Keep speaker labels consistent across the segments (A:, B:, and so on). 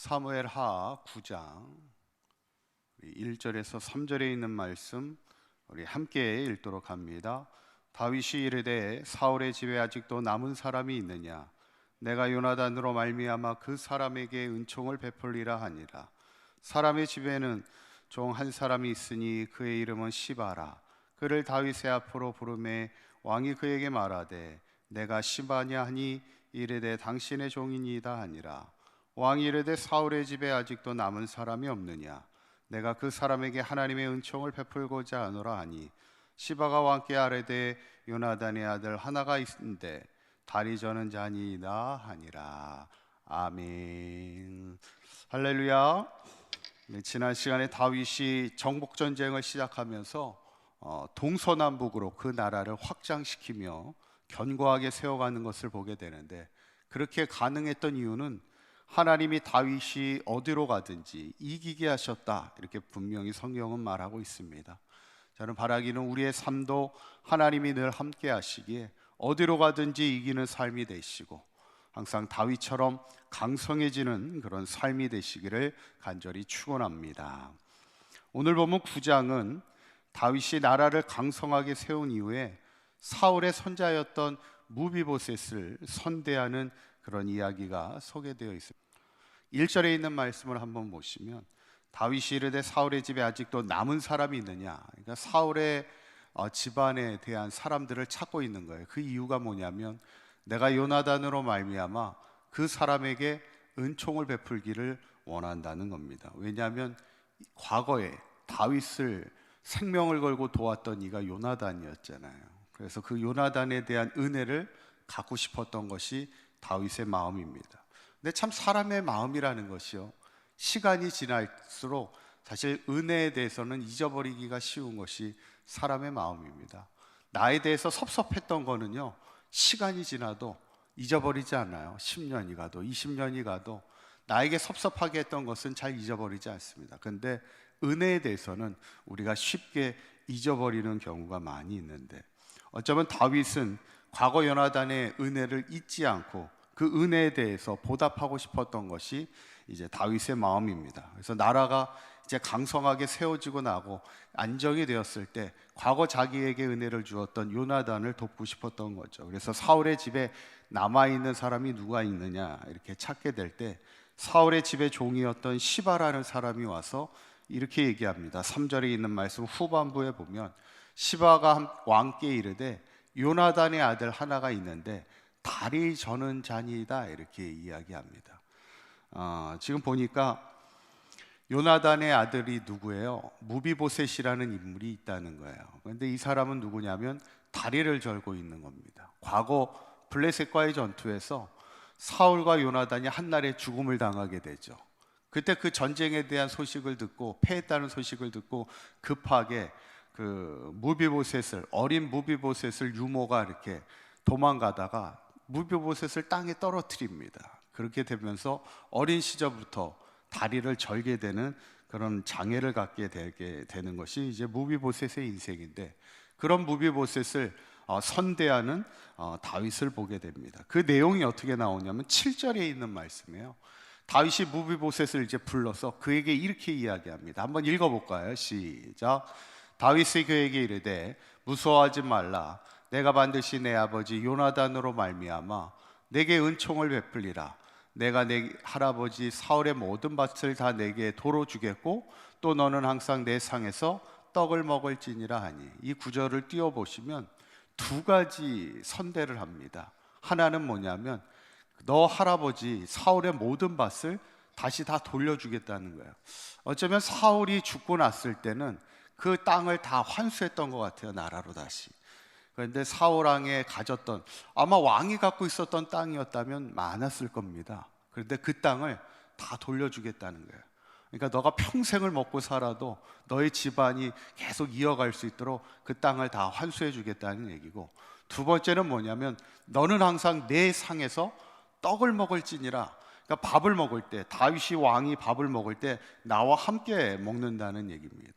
A: 사무엘하 9장 1절에서 3절에 있는 말씀 우리 함께 읽도록 합니다. 다윗이 이르되 사울의 집에 아직도 남은 사람이 있느냐? 내가 요나단으로 말미암아 그 사람에게 은총을 베풀리라 하니라. 사람의 집에는 종 한 사람이 있으니 그의 이름은 시바라. 그를 다윗의 앞으로 부르매 왕이 그에게 말하되 내가 시바냐 하니 이르되 당신의 종이니이다 하니라. 왕이 이르되 사울의 집에 아직도 남은 사람이 없느냐? 내가 그 사람에게 하나님의 은총을 베풀고자 하노라 하니 시바가 왕께 아뢰되 요나단의 아들 하나가 있는데 다리 저는 자니이다 하니라. 아멘. 할렐루야. 지난 시간에 다윗이 정복 전쟁을 시작하면서 동서남북으로 그 나라를 확장시키며 견고하게 세워가는 것을 보게 되는데, 그렇게 가능했던 이유는 하나님이 다윗이 어디로 가든지 이기게 하셨다, 이렇게 분명히 성경은 말하고 있습니다. 저는 바라기는 우리의 삶도 하나님이 늘 함께 하시기에 어디로 가든지 이기는 삶이 되시고 항상 다윗처럼 강성해지는 그런 삶이 되시기를 간절히 축원합니다. 오늘 보면 9장은 다윗이 나라를 강성하게 세운 이후에 사울의 손자였던 무비보셋을 선대하는 그런 이야기가 소개되어 있습니다. 1절에 있는 말씀을 한번 보시면 다윗이 이르되 사울의 집에 아직도 남은 사람이 있느냐? 그러니까 사울의 집안에 대한 사람들을 찾고 있는 거예요. 그 이유가 뭐냐면 내가 요나단으로 말미암아 그 사람에게 은총을 베풀기를 원한다는 겁니다. 왜냐하면 과거에 다윗을 생명을 걸고 도왔던 이가 요나단이었잖아요. 그래서 그 요나단에 대한 은혜를 갖고 싶었던 것이 다윗의 마음입니다. 근데 참 사람의 마음이라는 것이요, 시간이 지날수록 사실 은혜에 대해서는 잊어버리기가 쉬운 것이 사람의 마음입니다. 나에 대해서 섭섭했던 거는요, 시간이 지나도 잊어버리지 않아요. 10년이 가도 20년이 가도 나에게 섭섭하게 했던 것은 잘 잊어버리지 않습니다. 그런데 은혜에 대해서는 우리가 쉽게 잊어버리는 경우가 많이 있는데, 어쩌면 다윗은 과거 요나단의 은혜를 잊지 않고 그 은혜에 대해서 보답하고 싶었던 것이 이제 다윗의 마음입니다. 그래서 나라가 이제 강성하게 세워지고 나고 안정이 되었을 때 과거 자기에게 은혜를 주었던 요나단을 돕고 싶었던 거죠. 그래서 사울의 집에 남아있는 사람이 누가 있느냐 이렇게 찾게 될 때 사울의 집의 종이었던 시바라는 사람이 와서 이렇게 얘기합니다. 3절에 있는 말씀 후반부에 보면 시바가 왕께 이르되 요나단의 아들 하나가 있는데 다리 저는 자니이다, 이렇게 이야기합니다. 지금 보니까 요나단의 아들이 누구예요? 무비보셋이라는 인물이 있다는 거예요. 그런데 이 사람은 누구냐면 다리를 절고 있는 겁니다. 과거 블레셋과의 전투에서 사울과 요나단이 한날에 죽음을 당하게 되죠. 그때 그 전쟁에 대한 소식을 듣고, 패했다는 소식을 듣고 급하게 그 무비보셋을, 어린 무비보셋을 유모가 이렇게 도망가다가 무비보셋을 땅에 떨어뜨립니다. 그렇게 되면서 어린 시절부터 다리를 절게 되는 그런 장애를 갖게 되는 것이 이제 무비보셋의 인생인데, 그런 무비보셋을 선대하는 다윗을 보게 됩니다. 그 내용이 어떻게 나오냐면 7절에 있는 말씀이에요. 다윗이 무비보셋을 이제 불러서 그에게 이렇게 이야기합니다. 한번 읽어볼까요? 시작. 다윗이 그에게 이르되 무서워하지 말라. 내가 반드시 내 아버지 요나단으로 말미암아 내게 은총을 베풀리라. 내가 내 할아버지 사울의 모든 밭을 다 내게 도로 주겠고 또 너는 항상 내 상에서 떡을 먹을지니라 하니, 이 구절을 띄워보시면 두 가지 선대를 합니다. 하나는 뭐냐면 너 할아버지 사울의 모든 밭을 다시 다 돌려주겠다는 거예요. 어쩌면 사울이 죽고 났을 때는 그 땅을 다 환수했던 것 같아요, 나라로 다시. 그런데 사울왕에 가졌던, 아마 왕이 갖고 있었던 땅이었다면 많았을 겁니다. 그런데 그 땅을 다 돌려주겠다는 거예요. 그러니까 너가 평생을 먹고 살아도 너의 집안이 계속 이어갈 수 있도록 그 땅을 다 환수해 주겠다는 얘기고, 두 번째는 뭐냐면 너는 항상 내 상에서 떡을 먹을지니라. 그러니까 밥을 먹을 때, 다윗이 왕이 밥을 먹을 때 나와 함께 먹는다는 얘기입니다.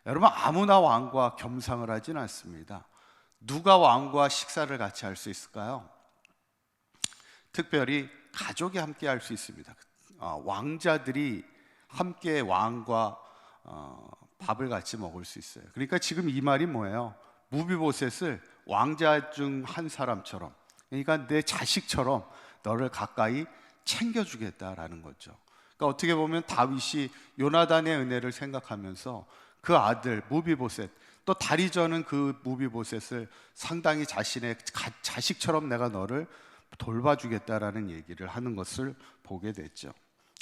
A: 여러분, 아무나 왕과 겸상을 하진 않습니다. 누가 왕과 식사를 같이 할 수 있을까요? 특별히 가족이 함께 할 수 있습니다. 왕자들이 함께 왕과 밥을 같이 먹을 수 있어요. 그러니까 지금 이 말이 뭐예요? 무비보셋을 왕자 중 한 사람처럼, 그러니까 내 자식처럼 너를 가까이 챙겨주겠다라는 거죠. 그러니까 어떻게 보면 다윗이 요나단의 은혜를 생각하면서 그 아들 무비보셋, 또 다리 저는 그 무비보셋을 상당히 자신의 자식처럼 내가 너를 돌봐주겠다라는 얘기를 하는 것을 보게 됐죠.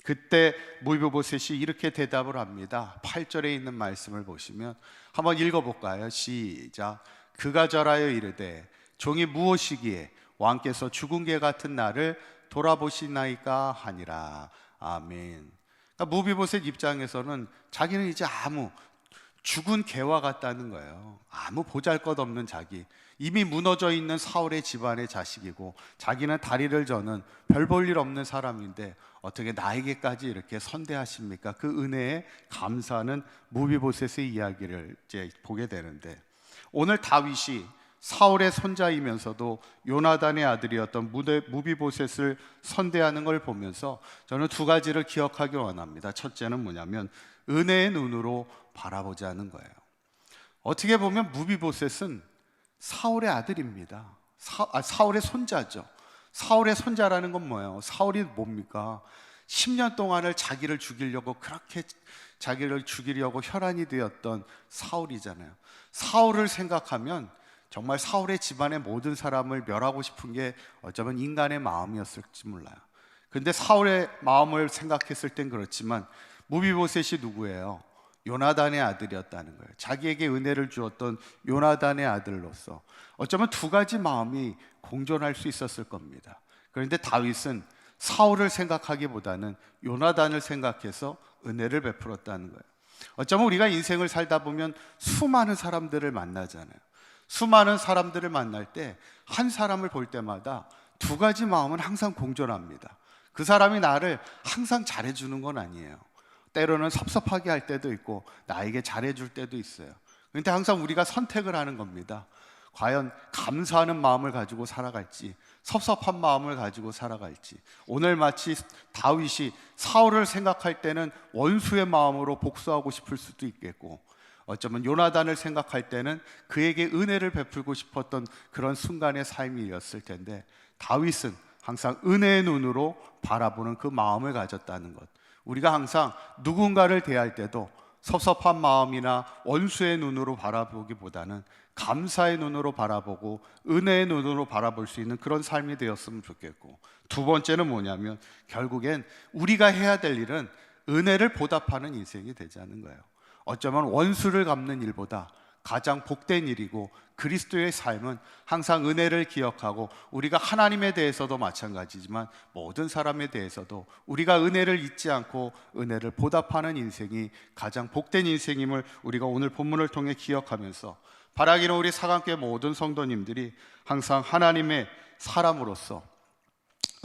A: 그때 무비보셋이 이렇게 대답을 합니다. 8절에 있는 말씀을 보시면 한번 읽어볼까요? 시작. 그가 절하여 이르되 종이 무엇이기에 왕께서 죽은 개 같은 나를 돌아보시나이까 하니라. 아멘. 그러니까 무비보셋 입장에서는 자기는 이제 아무 죽은 개와 같다는 거예요. 아무 보잘것없는 자기, 이미 무너져 있는 사울의 집안의 자식이고 자기는 다리를 저는 별 볼 일 없는 사람인데 어떻게 나에게까지 이렇게 선대하십니까? 그 은혜에 감사하는 무비보셋의 이야기를 이제 보게 되는데, 오늘 다윗이 사울의 손자이면서도 요나단의 아들이었던 무비보셋을 선대하는 걸 보면서 저는 두 가지를 기억하기 원합니다. 첫째는 뭐냐면 은혜의 눈으로 바라보자는 거예요. 어떻게 보면 무비보셋은 사울의 아들입니다. 사울의 손자죠. 사울의 손자라는 건 뭐예요? 사울이 뭡니까? 10년 동안을 자기를 죽이려고 그렇게 자기를 죽이려고 혈안이 되었던 사울이잖아요. 사울을 생각하면 정말 사울의 집안의 모든 사람을 멸하고 싶은 게 어쩌면 인간의 마음이었을지 몰라요. 그런데 사울의 마음을 생각했을 땐 그렇지만 무비보셋이 누구예요? 요나단의 아들이었다는 거예요. 자기에게 은혜를 주었던 요나단의 아들로서 어쩌면 두 가지 마음이 공존할 수 있었을 겁니다. 그런데 다윗은 사울을 생각하기보다는 요나단을 생각해서 은혜를 베풀었다는 거예요. 어쩌면 우리가 인생을 살다 보면 수많은 사람들을 만나잖아요. 수많은 사람들을 만날 때 한 사람을 볼 때마다 두 가지 마음은 항상 공존합니다. 그 사람이 나를 항상 잘해주는 건 아니에요. 때로는 섭섭하게 할 때도 있고 나에게 잘해줄 때도 있어요. 그런데 항상 우리가 선택을 하는 겁니다. 과연 감사하는 마음을 가지고 살아갈지, 섭섭한 마음을 가지고 살아갈지. 오늘 마치 다윗이 사울을 생각할 때는 원수의 마음으로 복수하고 싶을 수도 있겠고, 어쩌면 요나단을 생각할 때는 그에게 은혜를 베풀고 싶었던 그런 순간의 삶이었을 텐데, 다윗은 항상 은혜의 눈으로 바라보는 그 마음을 가졌다는 것. 우리가 항상 누군가를 대할 때도 섭섭한 마음이나 원수의 눈으로 바라보기보다는 감사의 눈으로 바라보고 은혜의 눈으로 바라볼 수 있는 그런 삶이 되었으면 좋겠고, 두 번째는 뭐냐면 결국엔 우리가 해야 될 일은 은혜를 보답하는 인생이 되자는 거예요. 어쩌면 원수를 갚는 일보다 가장 복된 일이고, 그리스도의 삶은 항상 은혜를 기억하고 우리가 하나님에 대해서도 마찬가지지만 모든 사람에 대해서도 우리가 은혜를 잊지 않고 은혜를 보답하는 인생이 가장 복된 인생임을 우리가 오늘 본문을 통해 기억하면서, 바라기는 우리 사강교회 모든 성도님들이 항상 하나님의 사람으로서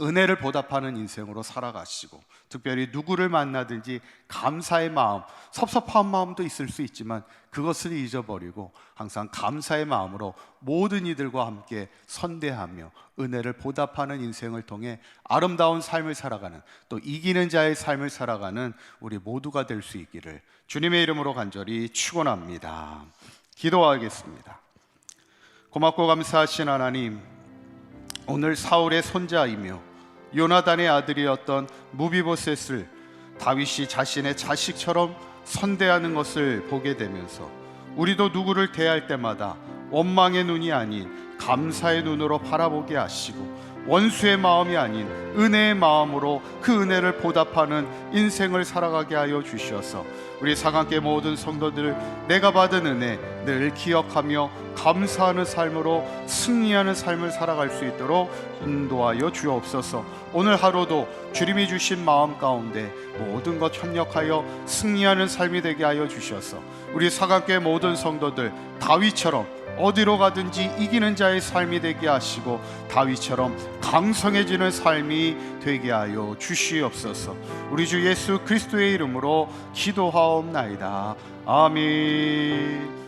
A: 은혜를 보답하는 인생으로 살아가시고, 특별히 누구를 만나든지 감사의 마음, 섭섭한 마음도 있을 수 있지만 그것을 잊어버리고 항상 감사의 마음으로 모든 이들과 함께 선대하며 은혜를 보답하는 인생을 통해 아름다운 삶을 살아가는, 또 이기는 자의 삶을 살아가는 우리 모두가 될 수 있기를 주님의 이름으로 간절히 축원합니다. 기도하겠습니다. 고맙고 감사하신 하나님, 오늘 사울의 손자이며 요나단의 아들이었던 무비보셋을 다윗이 자신의 자식처럼 선대하는 것을 보게 되면서 우리도 누구를 대할 때마다 원망의 눈이 아닌 감사의 눈으로 바라보게 하시고, 원수의 마음이 아닌 은혜의 마음으로 그 은혜를 보답하는 인생을 살아가게 하여 주셔서 우리 사강교회 모든 성도들, 내가 받은 은혜 늘 기억하며 감사하는 삶으로 승리하는 삶을 살아갈 수 있도록 인도하여 주옵소서. 오늘 하루도 주님이 주신 마음 가운데 모든 것 협력하여 승리하는 삶이 되게 하여 주셔서 우리 사강교회 모든 성도들 다윗처럼 어디로 가든지 이기는 자의 삶이 되게 하시고 다윗처럼 강성해지는 삶이 되게 하여 주시옵소서. 우리 주 예수 그리스도의 이름으로 기도하옵나이다. 아멘.